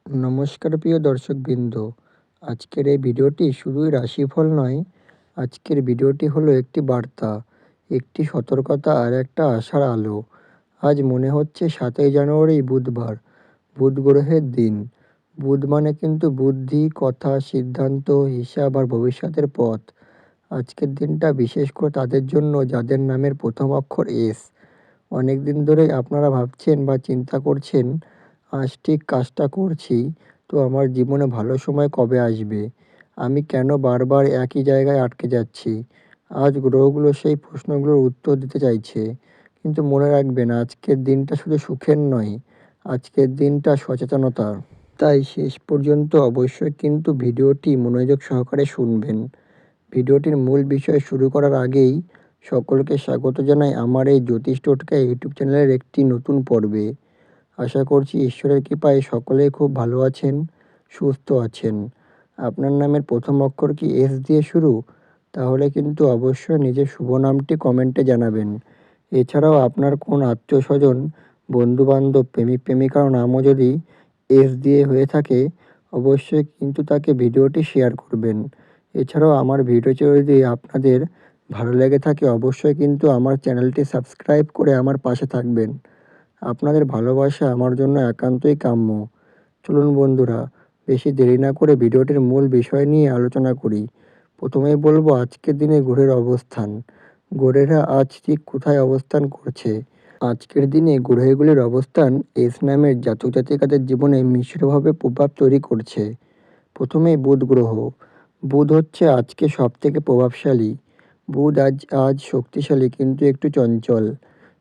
নমস্কার প্রিয় দর্শকবৃন্দ। আজকের এই ভিডিওটি শুধুই রাশিফল নয়, আজকের ভিডিওটি হলো একটি বার্তা, একটি সতর্কতা আর একটা আশার আলো। আজ মনে হচ্ছে ৭ই জানুয়ারি বুধবার, বুধ গ্রহের দিন। বুধ মানে কিন্তু বুদ্ধি, কথা, সিদ্ধান্ত, হিসাব আর ভবিষ্যতের পথ। আজকের দিনটা বিশেষ করে তাদের জন্য যাদের নামের প্রথম অক্ষর এস। অনেক দিন ধরেই আপনারা ভাবছেন বা চিন্তা করছেন, আজ ঠিক কাজটা করছি, তো আমার জীবনে ভালো সময় কবে আসবে? আমি কেন বারবার একই জায়গায় আটকে যাচ্ছি? আজ গ্রহগুলো সেই প্রশ্নগুলোর উত্তর দিতে চাইছে। কিন্তু মনে রাখবেন, আজকের দিনটা শুধু সুখের নয়, আজকের দিনটা সচেতনতার। তাই শেষ পর্যন্ত অবশ্যই কিন্তু ভিডিওটি মনোযোগ সহকারে শুনবেন। ভিডিওটির মূল বিষয় শুরু করার আগেই সকলকে স্বাগত জানাই আমার এই জ্যোতিষ টোটকা ইউটিউব চ্যানেলের একটি নতুন পর্বে। আশা করছি ঈশ্বরের কৃপায় সকলেই খুব ভালো আছেন, সুস্থ আছেন। আপনার নামের প্রথম অক্ষর কি এস দিয়ে শুরু? তাহলে কিন্তু অবশ্যই নিজের শুভ নামটি কমেন্টে জানাবেন। এছাড়াও আপনার কোন আত্মীয়স্বজন, বন্ধুবান্ধব, প্রেমিক প্রেমিকার নামও যদি এস দিয়ে হয়ে থাকে, অবশ্যই কিন্তু তাকে ভিডিওটি শেয়ার করবেন। এছাড়াও আমার ভিডিওটি যদি আপনাদের ভালো লেগে থাকে, অবশ্যই কিন্তু আমার চ্যানেলটি সাবস্ক্রাইব করে আমার পাশে থাকবেন। আপনাদের ভালোবাসা আমার জন্য একান্তই কাম্য। চলুন বন্ধুরা, বেশি দেরি না করে ভিডিওটির মূল বিষয় নিয়ে আলোচনা করি। প্রথমেই বলবো আজকের দিনে গ্রহের অবস্থান। গ্রহেরা আজ ঠিক কোথায় অবস্থান করছে? আজকের দিনে গ্রহগুলির অবস্থান এস নামের জাতক জাতিকাদের জীবনে মিশ্রভাবে প্রভাব তৈরি করছে। প্রথমেই বুধ গ্রহ। বুধ হচ্ছে আজকে সবথেকে প্রভাবশালী। বুধ আজ শক্তিশালী কিন্তু একটু চঞ্চল।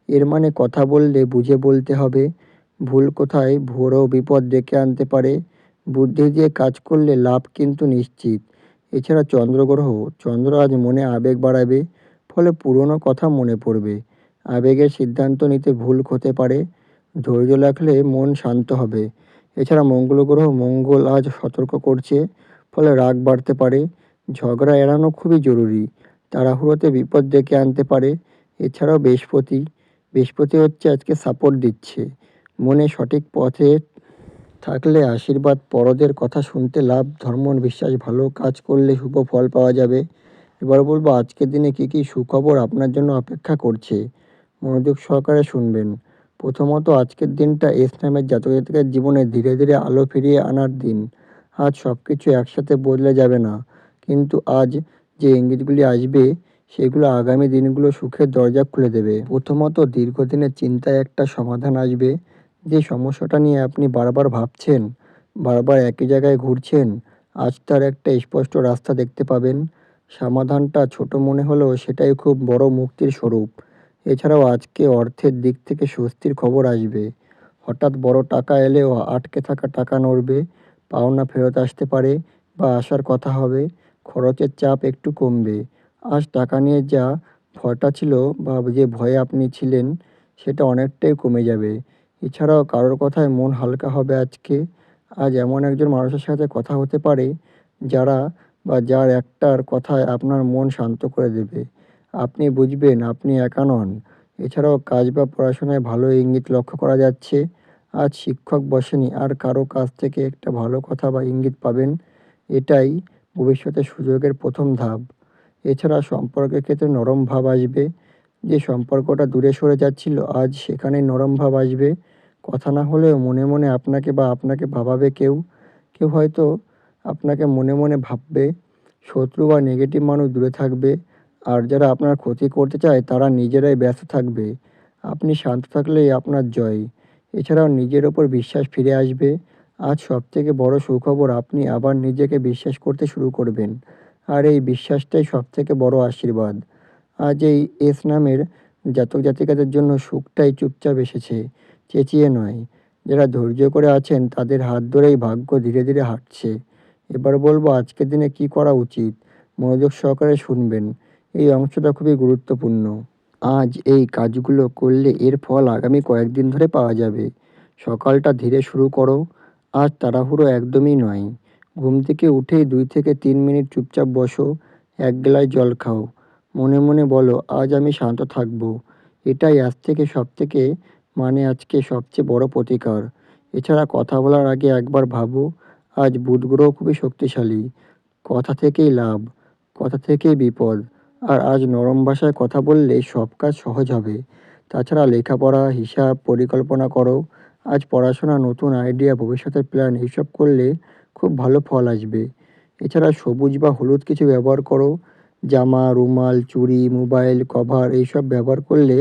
এর মানে কথা বললে বুঝে বলতে হবে। ভুল কোথায় বড় বিপদ ডেকে আনতে পারে। বুদ্ধি দিয়ে কাজ করলে লাভ কিন্তু নিশ্চিত। এছাড়া চন্দ্রগ্রহ। চন্দ্র আজ মনে আবেগ বাড়াবে, ফলে পুরনো কথা মনে পড়বে। আবেগের সিদ্ধান্ত নিতে ভুল হতে পারে। ধৈর্য রাখলে মন শান্ত হবে। এছাড়া মঙ্গল গ্রহ। মঙ্গল আজ সতর্ক করছে, ফলে রাগ বাড়তে পারে। ঝগড়া এড়ানো খুবই জরুরি। তাড়াহুড়োতে বিপদ ডেকে আনতে পারে। এছাড়াও বৃহস্পতি। বৃহস্পতি হচ্ছে আজকে সাপোর্ট দিচ্ছে। মনে সঠিক পথে থাকলে আশীর্বাদ, বড়দের কথা শুনতে লাভ, ধর্ম বিশ্বাস, ভালো কাজ করলে শুভ ফল পাওয়া যাবে। এবার বলবো আজকের দিনে কী কী সুখবর আপনার জন্য অপেক্ষা করছে। মনোযোগ সহকারে শুনবেন। প্রথমত, আজকের দিনটা এস নামের জাতক জাতিকার জীবনে ধীরে ধীরে আলো ফিরিয়ে আনার দিন। আজ সব কিছু একসাথে বদলে যাবে না, কিন্তু আজ যে ইঙ্গিতগুলি আসবে, সেগুলো আগামী দিনগুলো সুখের দরজা খুলে দেবে। প্রথমত, দীর্ঘদিনের চিন্তায় একটা সমাধান আসবে। যে সমস্যাটা নিয়ে আপনি বারবার ভাবছেন, বারবার একই জায়গায় ঘুরছেন, আজ তার একটা স্পষ্ট রাস্তা দেখতে পাবেন। সমাধানটা ছোট মনে হলেও সেটাই খুব বড় মুক্তির স্বরূপ। এছাড়াও আজকে অর্থের দিক থেকে স্বস্তির খবর আসবে। হঠাৎ বড় টাকা এলেও আটকে থাকা টাকা নড়বে, পাওনা ফেরত আসতে পারে বা আসার কথা হবে। খরচের চাপ একটু কমবে। আজ টাকা নিয়ে যা ভয়টা ছিল বা যে ভয়ে আপনি ছিলেন, সেটা অনেকটাই কমে যাবে। এছাড়াও কারোর কথায় মন হালকা হবে আজকে। আজ এমন একজন মানুষের সাথে কথা হতে পারে যারা যার একটার কথায় আপনার মন শান্ত করে দেবে। আপনি বুঝবেন আপনি একা নন। এছাড়াও কাজ বা পড়াশোনায় ভালো ইঙ্গিত লক্ষ্য করা যাচ্ছে। আজ শিক্ষক বসেনি, আর কারো কাছ থেকে একটা ভালো কথা বা ইঙ্গিত পাবেন। এটাই ভবিষ্যতে সুযোগের প্রথম ধাপ। এছাড়া সম্পর্কের ক্ষেত্রে নরম ভাব আসবে। যে সম্পর্কটা দূরে সরে যাচ্ছিল, আজ সেখানেই নরম ভাব আসবে। কথা না হলেও মনে মনে আপনাকে ভাবাবে কেউ। কেউ হয়তো আপনাকে মনে মনে ভাববে। শত্রু বা নেগেটিভ মানুষ দূরে থাকবে। আর যারা আপনার ক্ষতি করতে চায় তারা নিজেরাই ব্যস্ত থাকবে। আপনি শান্ত থাকলেই আপনার জয়। এছাড়াও নিজের ওপর বিশ্বাস ফিরে আসবে। আজ সবথেকে বড় সুখবর, আপনি আবার নিজেকে বিশ্বাস করতে শুরু করবেন। আর এই বিশ্বাসটাই সবথেকে বড় আশীর্বাদ। আজ এই এস নামের জাতক জাতিকাদের জন্য সুখটাই চুপচাপ এসেছে, চেঁচিয়ে নয়। যারা ধৈর্য করে আছেন তাদের হাত ধরেই ভাগ্য ধীরে ধীরে হাঁটছে। এবার বলবো আজকের দিনে কি করা উচিত। মনোযোগ সহকারে শুনবেন। এই অংশটা খুবই গুরুত্বপূর্ণ। আজ এই কাজগুলো করলে এর ফল আগামী কয়েকদিন ধরে পাওয়া যাবে। সকালটা ধীরে শুরু করো। আজ তাড়াহুড়ো একদমই নয়। ঘুম থেকে উঠেই 2 থেকে 3 মিনিট চুপচাপ বসো। এক গ্লাস জল খাও। মনে মনে বলো, আজ আমি শান্ত থাকবো। এটাই আজ থেকে সবথেকে আজকে সবচেয়ে বড় প্রতিকার। এছাড়া কথা বলার আগে একবার ভাবো, আজ বুধ গ্রহ খুবই শক্তিশালী। কথা থেকেই লাভ, কথা থেকেই বিপদ। আর আজ নরম ভাষায় কথা বললে সব কাজ সহজ হবে। তাছাড়া লেখাপড়া, হিসাব, পরিকল্পনা করো। আজ পড়াশোনা, নতুন আইডিয়া, ভবিষ্যতের প্ল্যান এইসব করলে খুব ভালো ফল আসবে। এছাড়া সবুজ বা হলুদ কিছু ব্যবহার করো। জামা, রুমাল, চুড়ি, মোবাইল কভার এইসব ব্যবহার করলে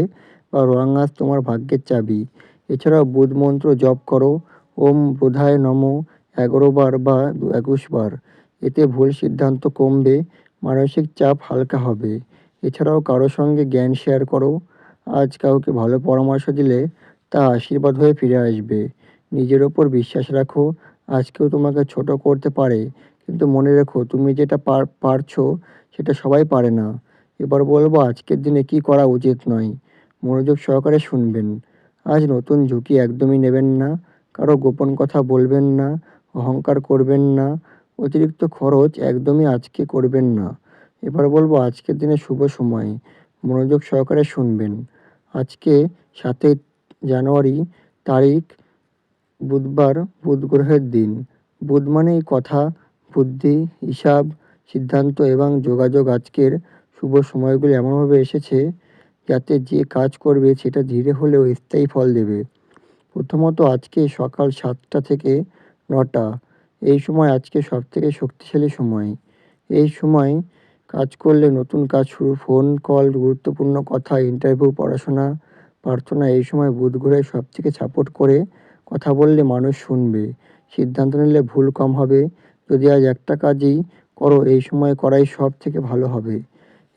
বা রং আজ তোমার ভাগ্যের চাবি। এছাড়াও বুধ মন্ত্র জপ করো। ওম বুধায় নমঃ ১১ বার বা ২১ বার। এতে ভুল সিদ্ধান্ত কমবে, মানসিক চাপ হালকা হবে। এছাড়াও কারো সঙ্গে জ্ঞান শেয়ার করো। আজ কাউকে ভালো পরামর্শ দিলে তা আশীর্বাদ হয়ে ফিরে আসবে। নিজের ওপর বিশ্বাস রাখো। আজ কেউ তোমাকে ছোট করতে পারে, কিন্তু মনে রেখো তুমি যেটা পারছো সেটা সবাই পারে না। এবার বলবো আজকের দিনে কি করা উচিত নয়। মনোযোগ সহকারে শুনবেন। আজ নতুন ঝুঁকি একদমই নেবেন না। কারো গোপন কথা বলবেন না। অহংকার করবেন না। অতিরিক্ত খরচ একদমই আজকে করবেন না। এবার বলবো আজকের দিনে শুভ সময়। মনোযোগ সহকারে শুনবেন। আজকে ৭ই জানুয়ারি তারিখ, বুধবার, বুধ গ্রহের দিন। বুধ মানেই কথা, বুদ্ধি, হিসাব, সিদ্ধান্ত এবং যোগাযোগ। আজকের শুভ সময়গুলি এমনভাবে এসেছে যাতে যে কাজ করবে সেটা ধীরে হলেও স্থায়ী ফল দেবে। প্রথমত আজকে সকাল ৭টা থেকে ৯টা, এই সময় আজকে সবথেকে শক্তিশালী সময়। এই সময় কাজ করলে নতুন কাজ শুরু, ফোন কল, গুরুত্বপূর্ণ কথা, ইন্টারভিউ, পড়াশোনা, প্রার্থনা এই সময় বুধ গ্রহে সবথেকে সাপোর্ট করে। কথা বললে মানুষ শুনবে। সিদ্ধান্ত নিলে ভুল কম হবে। যদি আজ একটা কাজই করো এই সময় করাই সবথেকে ভালো হবে।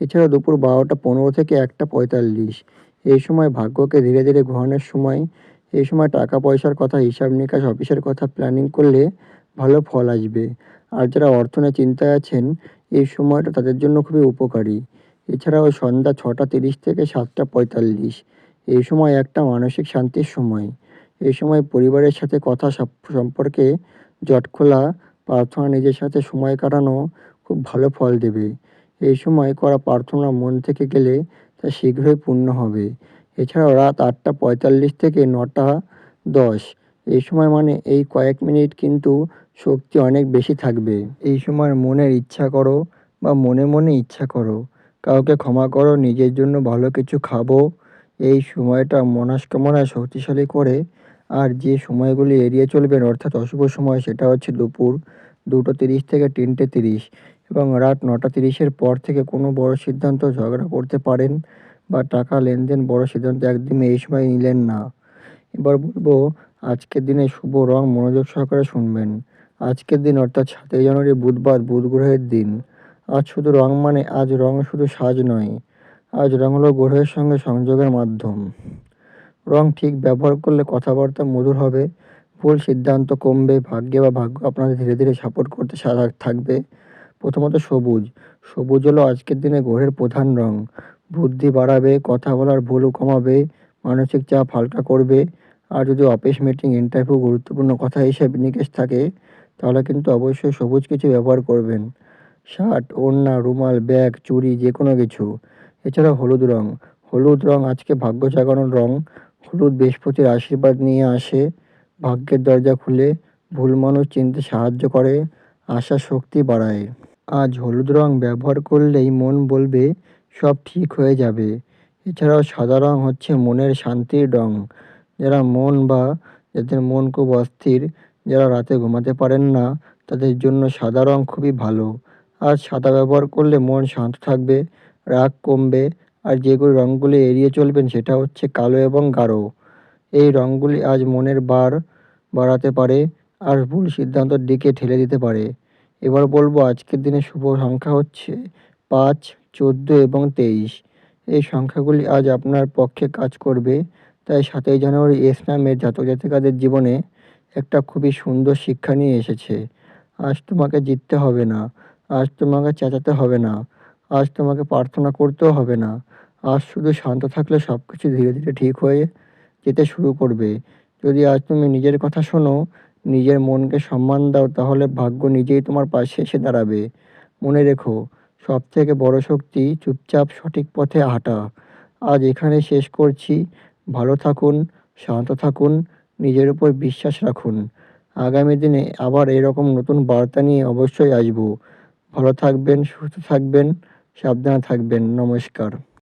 এছাড়া দুপুর ১২টা ১৫ থেকে ১টা ৪৫, এই সময় ভাগ্যকে ধীরে ধীরে ঘোরানোর সময়। এই সময় টাকা পয়সার কথা, হিসাব নিকাশ, অফিসের কথা প্ল্যানিং করলে ভালো ফল আসবে। আর যারা অর্থ নিয়ে চিন্তায় আছেন এই সময়টা তাদের জন্য খুবই উপকারী। এছাড়াও সন্ধ্যা ৬টা ৩০ থেকে ৭টা ৪৫, এই সময় একটা মানসিক শান্তির সময়। এই সময় পরিবারের সাথে কথা সম্পর্কে জট খোলা, প্রার্থনা, নিজের সাথে সময় কাটানো খুব ভালো ফল দেবে। এই সময় করা প্রার্থনা মন থেকে গেলে তা শীঘ্রই পূর্ণ হবে। এছাড়াও রাত ৮টা ৪৫ থেকে ৯টা ১০, এই সময় মানে এই কয়েক মিনিট কিন্তু শক্তি অনেক বেশি থাকবে। এই সময় মনের ইচ্ছা করো বা মনে মনে ইচ্ছা করো। কাউকে ক্ষমা করো, নিজের জন্য ভালো কিছু খাবো। এই সময়টা মনস্কামনা শক্তিশালী করে। আর যে সময়গুলি এড়িয়ে চলবেন অর্থাৎ অশুভ সময়, সেটা হচ্ছে দুপুর ২টো ৩০ থেকে ৩টে ৩০ এবং রাত ৯টা ৩০-এর পর থেকে কোনো বড় সিদ্ধান্ত ঝগড়া করতে পারেন বা টাকা লেনদেন বড় সিদ্ধান্ত একদমই এই সময় নিলেন না। এবার বলবো আজকের দিনে শুভ রং, মনোযোগ সহকারে শুনবেন। আজকের দিন অর্থাৎ ৭ই জানুয়ারি বুধবার, বুধ গ্রহের দিন। আজ শুধু রং মানে আজ রং শুধু সাজ নয়। আজ রং হলো গ্রহের সঙ্গে সংযোগের মাধ্যম। রং ঠিক ব্যবহার করলে কথাবার্তা মধুর হবে, ভুল সিদ্ধান্ত কমবে, ভাগ্য আপনাদের ধীরে ধীরে সাপোর্ট করতে থাকবে। প্রথমত সবুজ। সবুজ হলো আজকের দিনে গ্রহের প্রধান রং। বুদ্ধি বাড়াবে, কথা বলার ভুল কমাবে, মানসিক চাপ হালকা করবে। আর যদি অফিস মিটিং, ইন্টারভিউ, গুরুত্বপূর্ণ কথা, হিসেব নিকেশ থাকে তাহলে কিন্তু অবশ্যই সবুজ কিছু ব্যবহার করবেন। শার্ট, ওড়না, রুমাল, ব্যাগ, চুড়ি যেকোনো কিছু। এছাড়াও হলুদ রং। হলুদ রং আজকে ভাগ্য জাগানোর রং। হলুদ বৃহস্পতির আশীর্বাদ নিয়ে আসে, ভাগ্যের দরজা খুলে, ভুল মানুষ চিনতে সাহায্য করে, আশা শক্তি বাড়ায়। আজ হলুদ রং ব্যবহার করলেই মন বলবে সব ঠিক হয়ে যাবে। এছাড়াও সাদা রং হচ্ছে মনের শান্তির রং। যাদের মন খুব অস্থির, যারা রাতে ঘুমাতে পারেন না, তাদের জন্য সাদা রং খুবই ভালো। আজ সাদা ব্যবহার করলে মন শান্ত থাকবে, রাগ কমবে। আর যেগুলো রঙগুলি এড়িয়ে চলবেন সেটা হচ্ছে কালো এবং গাঢ়। এই রঙগুলি আজ মনের ভার বাড়াতে পারে আর ভুল সিদ্ধান্তের দিকে ঠেলে দিতে পারে। এবার বলবো আজকের দিনে শুভ সংখ্যা হচ্ছে ৫, ১৪ এবং ২৩। এই সংখ্যাগুলি আজ আপনার পক্ষে কাজ করবে। তাই ৭ই জানুয়ারি এস নামের জাতক জাতিকাদের জীবনে একটা খুবই সুন্দর শিক্ষা নিয়ে এসেছে। আজ তোমাকে জিততে হবে না। আজ তোমাকে চেঁচাতে হবে না। আজ তোমাকে প্রার্থনা করতেও হবে না। আজ শুধু শান্ত থাকলে সব কিছু ধীরে ধীরে ঠিক হয়ে যেতে শুরু করবে। যদি আজ তুমি নিজের কথা শোনো, নিজের মনকে সম্মান দাও, তাহলে ভাগ্য নিজেই তোমার পাশে এসে দাঁড়াবে। মনে রেখো, সবথেকে বড় শক্তি চুপচাপ সঠিক পথে হাঁটা। আজ এখানেই শেষ করছি। ভালো থাকুন, শান্ত থাকুন, নিজের উপর বিশ্বাস রাখুন। আগামী দিনে আবার এরকম নতুন বার্তা নিয়ে অবশ্যই আসবো। ভালো থাকবেন, সুস্থ থাকবেন, সাবধানে থাকবেন। নমস্কার।